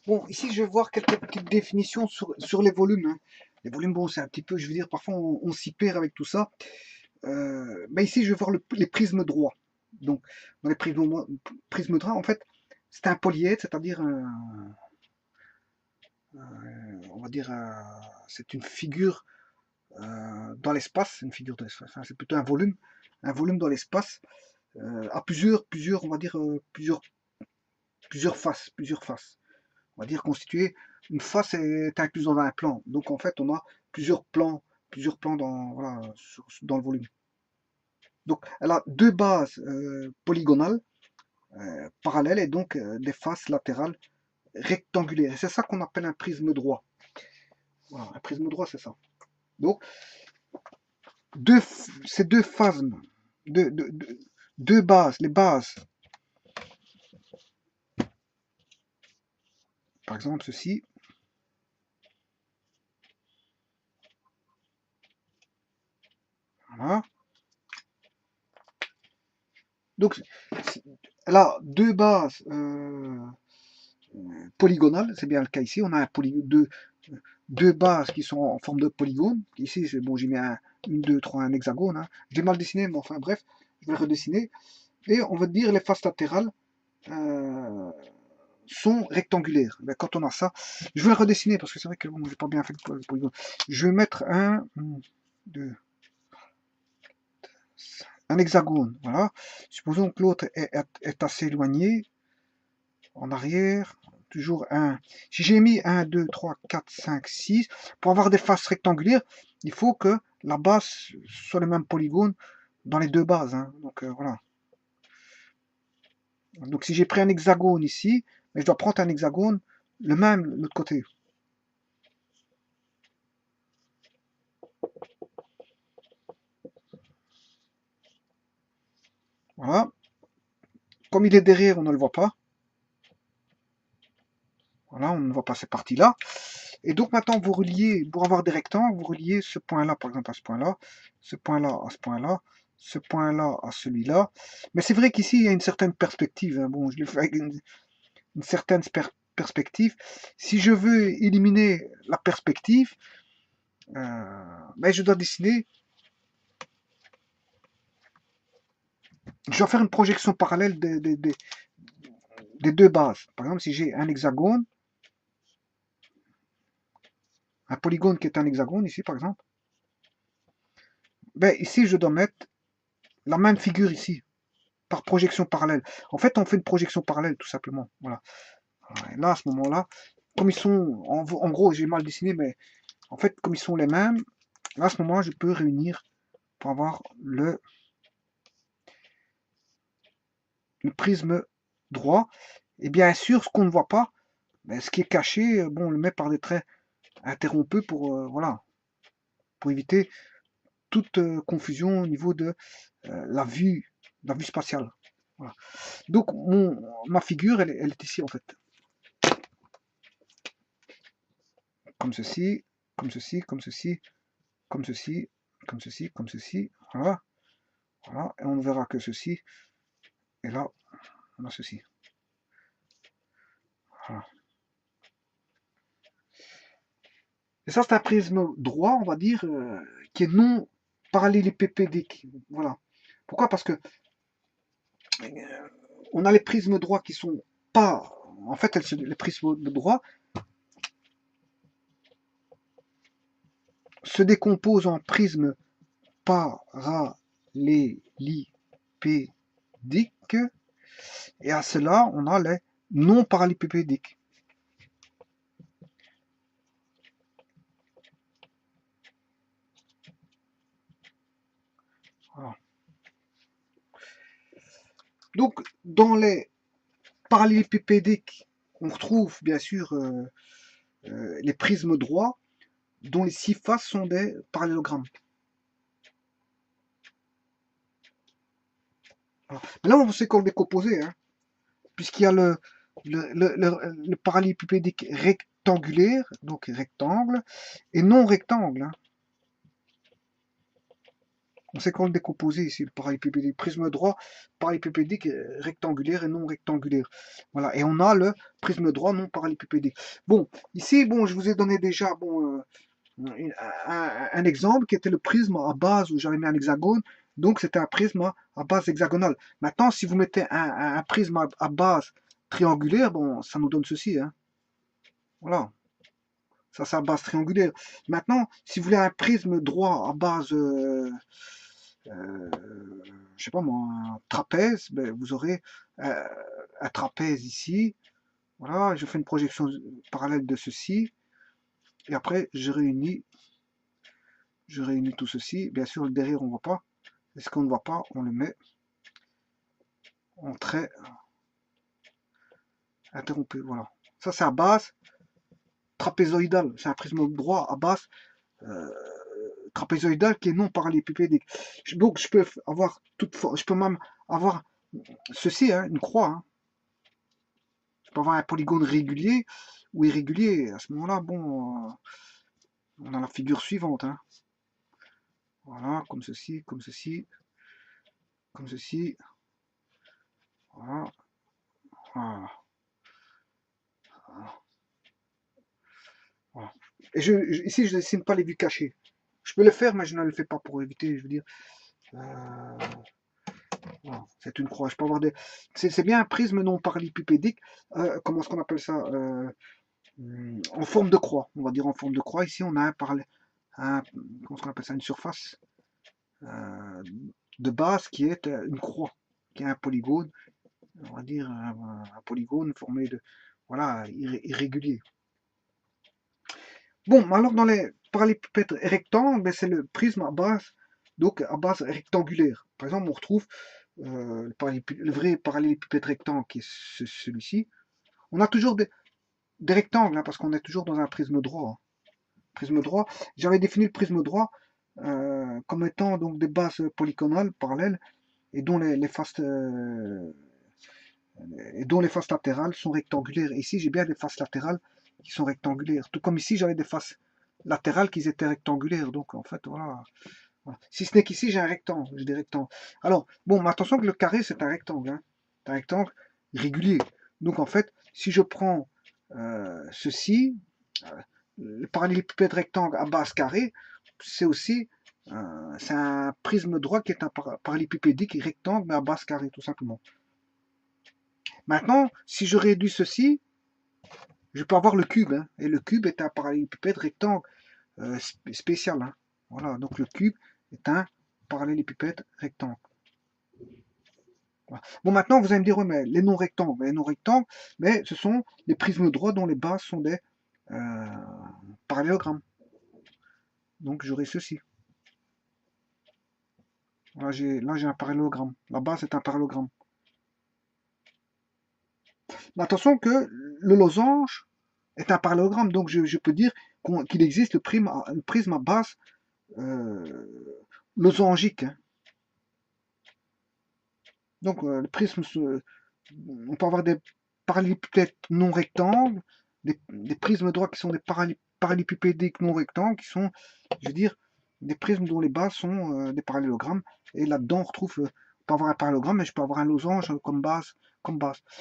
Bon, ici, je vais voir quelques petites définitions sur les volumes, hein. Les volumes, bon, c'est un petit peu, je veux dire, parfois on s'y perd avec tout ça. Ben ici, je vais voir les prismes droits. Donc, dans les prismes droits, en fait, c'est un polyèdre, c'est-à-dire on va dire, c'est une figure dans l'espace, une figure dans l'espace, enfin, c'est plutôt un volume dans l'espace, à plusieurs, on va dire, plusieurs faces. On va dire constitué, une face est incluse dans un plan. Donc en fait, on a plusieurs plans dans, voilà, dans le volume. Donc elle a deux bases polygonales parallèles et donc des faces latérales rectangulaires. Et c'est ça qu'on appelle un prisme droit. Voilà, un prisme droit, c'est ça. Donc ces deux phases, deux bases, les bases, par exemple ceci, voilà. Donc elle a deux bases polygonales, c'est bien le cas ici. On a deux bases qui sont en forme de polygone. Ici, bon, j'ai mis une, deux, trois, un hexagone. Hein. J'ai mal dessiné, mais enfin bref, je vais le redessiner. Et on va dire les faces latérales euh, sont rectangulaires. Ben, quand on a ça, je vais le redessiner parce que c'est vrai que bon, j'ai pas bien fait le polygone. Je vais mettre deux, un hexagone. Voilà. Supposons que l'autre est assez éloigné. En arrière, toujours un. Si j'ai mis 1, 2, 3, 4, 5, 6, pour avoir des faces rectangulaires, il faut que la base soit le même polygone dans les deux bases. Hein. Donc voilà. Donc si j'ai pris un hexagone ici, mais je dois prendre un hexagone le même de l'autre côté. Voilà. Comme il est derrière, on ne le voit pas. Voilà, on ne voit pas cette partie-là. Et donc maintenant, vous reliez, pour avoir des rectangles, vous reliez ce point-là, par exemple, à ce point-là, ce point-là à ce point-là, ce point-là à celui-là. Mais c'est vrai qu'ici, il y a une certaine perspective. Hein. Bon, je l'ai fait avec une certaine perspective. Si je veux éliminer la perspective, ben, je dois dessiner, je dois faire une projection parallèle des deux bases. Par exemple, si j'ai un hexagone, un polygone qui est un hexagone, ici par exemple, ben, ici je dois mettre la même figure ici, par projection parallèle. En fait, on fait une projection parallèle, tout simplement. Voilà. Et là, à ce moment-là, comme ils sont, en gros, j'ai mal dessiné, mais en fait, comme ils sont les mêmes, là, à ce moment-là, je peux réunir pour avoir le prisme droit. Et bien sûr, ce qu'on ne voit pas, ben, ce qui est caché, bon, on le met par des traits interrompus pour, voilà, pour éviter toute confusion au niveau de la vue spatiale. Voilà. Donc, ma figure, elle est ici, en fait. Comme ceci, comme ceci, comme ceci, comme ceci, comme ceci, comme ceci. Voilà. Voilà. Et on ne verra que ceci. Et là, on a ceci. Voilà. Et ça, c'est un prisme droit, on va dire, qui est non parallélépipédique. Voilà. Pourquoi? Parce que on a les prismes droits qui sont pas. En fait, les prismes droits se décomposent en prismes parallélipédiques. Et à cela, on a les non parallélipédiques. Voilà. Donc, dans les parallélipédiques, on retrouve bien sûr les prismes droits dont les six faces sont des parallélogrammes. Voilà. Mais là, on sait qu'on les composer, hein, puisqu'il y a le parallélépipédique rectangulaire, donc rectangle, et non rectangle. Hein. On sait comment le décomposer ici, le parallélépipédique. Prisme droit, parallélépipédique rectangulaire et non rectangulaire. Voilà, et on a le prisme droit non parallélépipédique. Bon, ici, bon, je vous ai donné déjà bon, un exemple qui était le prisme à base où j'avais mis un hexagone. Donc c'était un prisme à base hexagonale. Maintenant, si vous mettez un prisme à base triangulaire, bon, ça nous donne ceci. Hein. Voilà. Ça, c'est à base triangulaire. Maintenant, si vous voulez un prisme droit à base, je sais pas moi, un trapèze, ben, vous aurez un trapèze ici. Voilà, je fais une projection parallèle de ceci. Et après, je réunis tout ceci. Bien sûr, le derrière, on ne voit pas. Et ce qu'on ne voit pas, on le met en trait interrompu. Voilà. Ça, c'est à base trapézoïdale. C'est un prisme droit à base trapézoïdale qui est non parallélépipédique. Donc, je peux même avoir ceci, hein, une croix. Hein. Je peux avoir un polygone régulier ou irrégulier. À ce moment-là, bon, on a la figure suivante. Hein. Voilà, comme ceci, comme ceci, comme ceci. Voilà. Voilà. Voilà. Et ici, je ne dessine pas les vues cachées. Je peux le faire, mais je ne le fais pas pour éviter, je veux dire. Euh, voilà, c'est une croix. Je peux avoir des. C'est bien un prisme non parallélépipédique. Comment est-ce qu'on appelle ça en forme de croix. On va dire en forme de croix. Ici, on a comment est-ce qu'on appelle ça, une surface de base qui est une croix, qui est un polygone. On va dire un polygone formé de. Voilà, irrégulier. Bon, alors dans les parallélépipèdes rectangles, ben, c'est le prisme à base, donc à base rectangulaire. Par exemple, on retrouve le vrai parallélépipède rectangle qui est celui-ci. On a toujours des rectangles, hein, parce qu'on est toujours dans un prisme droit. Hein. Prisme droit. J'avais défini le prisme droit comme étant donc des bases polygonales parallèles et dont les faces latérales sont rectangulaires. Et ici, j'ai bien des faces latérales qui sont rectangulaires. Tout comme ici, j'avais des faces latérales qui étaient rectangulaires. Donc, en fait, voilà. Voilà. Si ce n'est qu'ici, j'ai un rectangle. J'ai des rectangles. Alors, bon, mais attention que le carré, c'est un rectangle. Hein. C'est un rectangle régulier. Donc, en fait, si je prends ceci, le parallélépipède rectangle à base carrée, c'est aussi c'est un prisme droit qui est un parallélépipédique rectangle, mais à base carrée, tout simplement. Maintenant, si je réduis ceci, je peux avoir le cube. Hein, et le cube est un parallélépipède rectangle spécial. Hein. Voilà, donc le cube est un parallélépipède rectangle. Voilà. Bon, maintenant, vous allez me dire, ouais, mais les non-rectangles, mais ce sont les prismes droits dont les bases sont des parallélogrammes. Donc, j'aurai ceci. Là, j'ai un parallélogramme. La base est un parallélogramme. Mais attention que le losange est un parallélogramme, donc je peux dire qu'il existe le prisme à base losangique. Hein. Donc le prisme, on peut avoir des parallélépipèdes non rectangles, des prismes droits qui sont des parallélépipédiques non rectangles, qui sont, je veux dire, des prismes dont les bases sont des parallélogrammes. Et là-dedans, on retrouve, on peut avoir un parallélogramme, mais je peux avoir un losange comme base.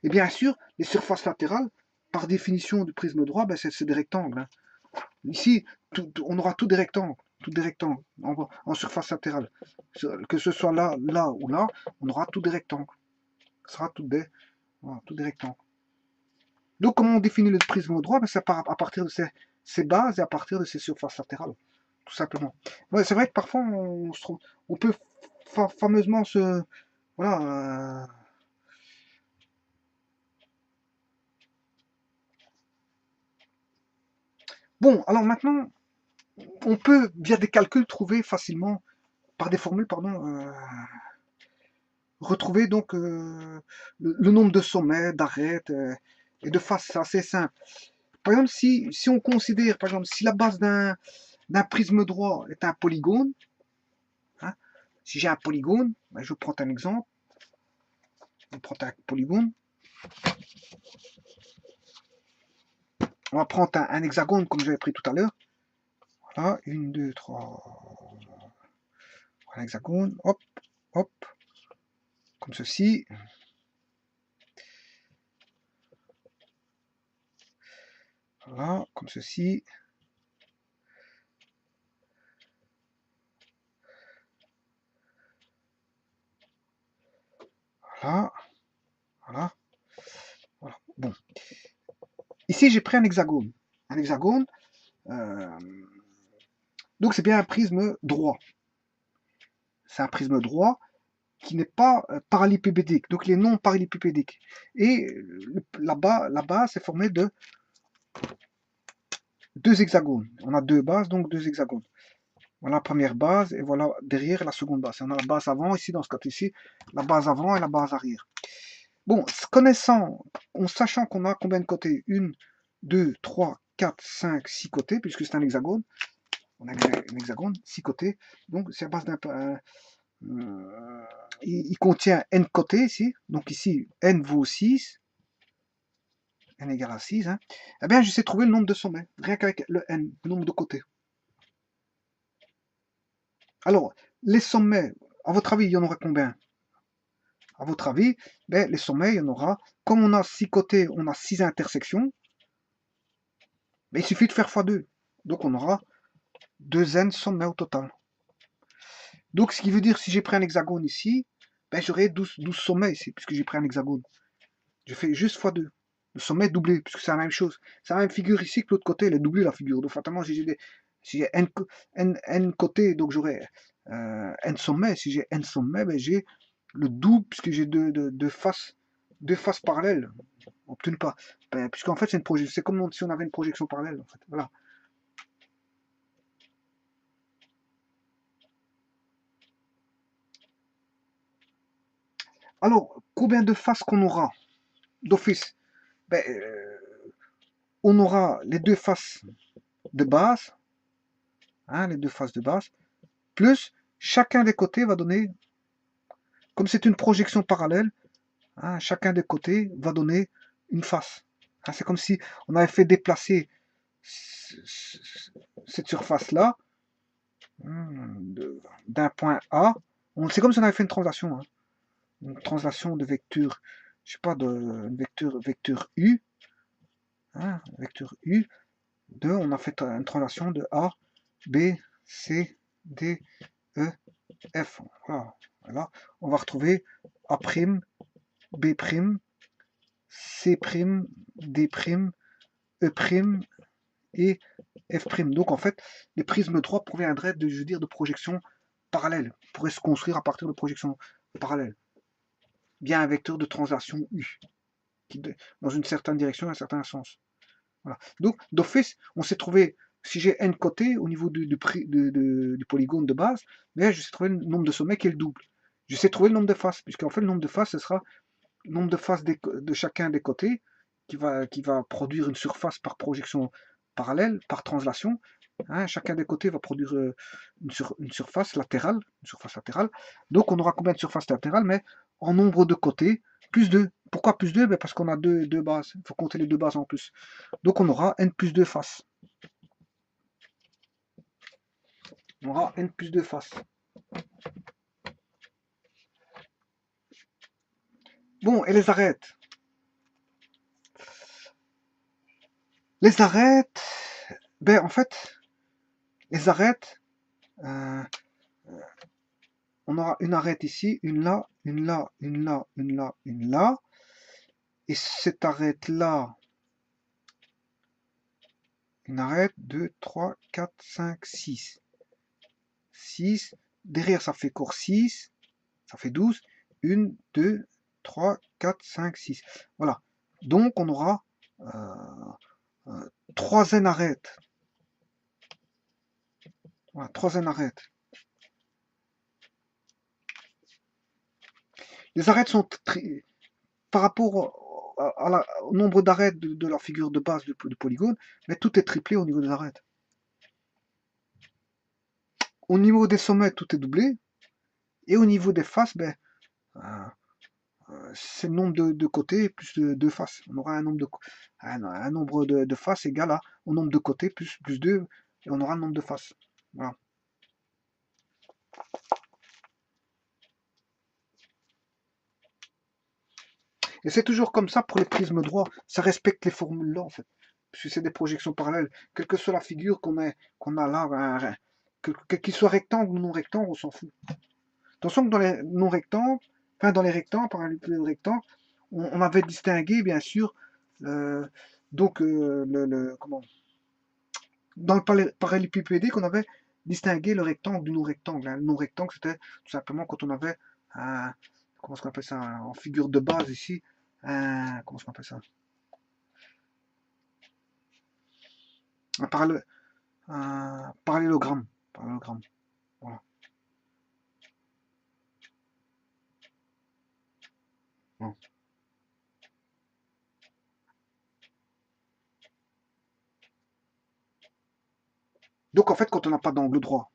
Et bien sûr, les surfaces latérales, par définition du prisme droit, ben, c'est des rectangles. Hein. Ici, on aura tous des rectangles, en surface latérale. Que ce soit là, là ou là, on aura tous des rectangles. Ce sera voilà, tous des rectangles. Donc, comment on définit le prisme droit? Ben, c'est à partir de ces bases et à partir de ces surfaces latérales, tout simplement. Ouais, c'est vrai que parfois, on peut fameusement se... Voilà... Bon, alors maintenant, on peut, via des calculs, trouver facilement, par des formules, pardon, retrouver donc le nombre de sommets, d'arêtes et de faces. C'est assez simple. Par exemple, si on considère, par exemple, si la base d'un prisme droit est un polygone, hein, si j'ai un polygone, ben, je prends un exemple, on prend un polygone, on va prendre un hexagone comme j'avais pris tout à l'heure. Voilà, 1, 2, 3. Un hexagone, hop, hop, comme ceci. Voilà, comme ceci. Voilà, voilà, voilà. Bon. Ici, j'ai pris un hexagone. Un hexagone. Donc, c'est bien un prisme droit. C'est un prisme droit qui n'est pas parallélépipédique. Donc, il est non parallélépipédique. Et la base est formée de deux hexagones. On a deux bases, donc deux hexagones. Voilà la première base et voilà derrière la seconde base. On a la base avant ici, dans ce cas-ci, la base avant et la base arrière. Bon, en sachant qu'on a combien de côtés 1, 2, 3, 4, 5, 6 côtés, puisque c'est un hexagone. On a un hexagone, 6 côtés. Donc, c'est à base d'un... il contient n côtés ici. Donc ici, n vaut 6. N égale à 6. Hein. Eh bien, je sais trouver le nombre de sommets. Rien qu'avec le n, le nombre de côtés. Alors, les sommets, à votre avis, il y en aura combien? À votre avis, ben, les sommets, il y en aura. Comme on a 6 côtés, on a 6 intersections. Ben, il suffit de faire x2. Donc, on aura 2n sommets au total. Donc, ce qui veut dire, si j'ai pris un hexagone ici, ben, j'aurai 12 sommets ici, puisque j'ai pris un hexagone. Je fais juste x2. Le sommet est doublé, puisque c'est la même chose. C'est la même figure ici que l'autre côté, elle est doublée la figure. Donc, fatalement, si j'ai n côtés, donc j'aurai n sommets. Si j'ai n sommets, ben, j'ai le double, puisque j'ai deux faces parallèles. Obtenues pas. Ben, puisqu'en fait, c'est une projection. C'est comme si on avait une projection parallèle. En fait. Voilà. Alors, combien de faces qu'on aura d'office? Ben, on aura les deux faces de base, hein, les deux faces de base, plus chacun des côtés va donner, comme c'est une projection parallèle, hein, chacun des côtés va donner une face. Hein, c'est comme si on avait fait déplacer cette surface-là d'un point A. C'est comme si on avait fait une translation. Hein, une translation de vecteur, je sais pas, de vecteur U. Hein, vecteur U. On a fait une translation de A, B, C, D, E, F. Voilà. Voilà. On va retrouver A', B', C', D', E' et F'. Donc en fait, les prismes droits proviendraient de, je veux dire, de projections parallèles. Ils pourraient se construire à partir de projections parallèles. Bien un vecteur de translation U, dans une certaine direction, un certain sens. Voilà. Donc d'office, on s'est trouvé, si j'ai n côtés au niveau du polygone de base, mais je sais trouver le nombre de sommets qui est le double. Je sais trouver le nombre de faces, puisqu'en fait le nombre de faces, ce sera le nombre de faces de chacun des côtés qui va produire une surface par projection parallèle, par translation. Hein, chacun des côtés va produire une surface latérale, Donc on aura combien de surfaces latérales? Mais en nombre de côtés, plus 2. Pourquoi plus 2? Parce qu'on a deux bases. Il faut compter les deux bases en plus. Donc on aura n plus 2 faces. On aura n plus 2 faces. Bon, et les arêtes? Les arêtes, ben en fait, les arêtes, on aura une arête ici, une là, une là, une là, une là, une là. Et cette arête-là, une arête, 2, 3, 4, 5, 6. 6. Derrière, ça fait encore 6. Ça fait 12. 1, 2, 3, 4, 5, 6. Voilà. Donc, on aura 3 n arêtes. Voilà, 3 n arêtes. Les arêtes sont par rapport au nombre d'arêtes de la figure de base du polygone, mais tout est triplé au niveau des arêtes. Au niveau des sommets, tout est doublé. Et au niveau des faces, ben, c'est le nombre de côtés plus de faces. On aura un nombre de faces égal au nombre de côtés plus 2, et on aura le nombre de faces. Voilà. Et c'est toujours comme ça pour les prismes droits. Ça respecte les formules là, en fait. Puisque c'est des projections parallèles. Quelle que soit la figure qu'on a là, qu'il soit rectangle ou non rectangle, on s'en fout. Attention que dans les non rectangles, enfin dans les rectangles, parallélépipèdes rectangles, on avait distingué, bien sûr, donc comment, dans le parallélépipédé qu'on avait distingué le rectangle du non-rectangle. Hein. Le non-rectangle, c'était tout simplement quand on avait un, comment est-ce qu'on appelle ça, en figure de base ici, comment est-ce qu'on appelle ça, un, un parallélogramme. Parallélogramme. Voilà. Bon. Donc en fait, quand on n'a pas d'angle droit,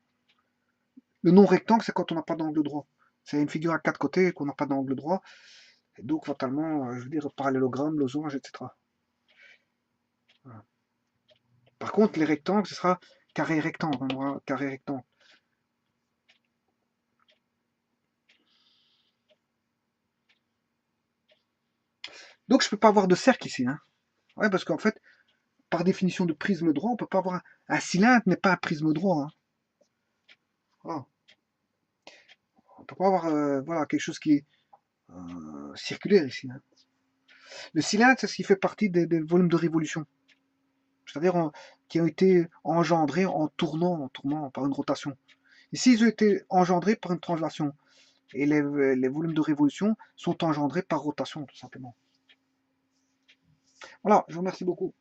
le non-rectangle, c'est quand on n'a pas d'angle droit. C'est une figure à quatre côtés et qu'on n'a pas d'angle droit. Et donc, fatalement, je veux dire, parallélogramme, losange, etc. Voilà. Par contre, les rectangles, ce sera carré rectangle. On aura carré rectangle. Donc, je ne peux pas avoir de cercle ici. Hein. Ouais, parce qu'en fait, par définition de prisme droit, on ne peut pas avoir un cylindre n'est pas un prisme droit. Hein. Voilà. On ne peut pas avoir voilà, quelque chose qui est circulaire ici. Hein. Le cylindre, c'est ce qui fait partie des volumes de révolution. C'est-à-dire qui ont été engendrés en tournant par une rotation. Ici, ils ont été engendrés par une translation. Et les volumes de révolution sont engendrés par rotation, tout simplement. Voilà, je vous remercie beaucoup.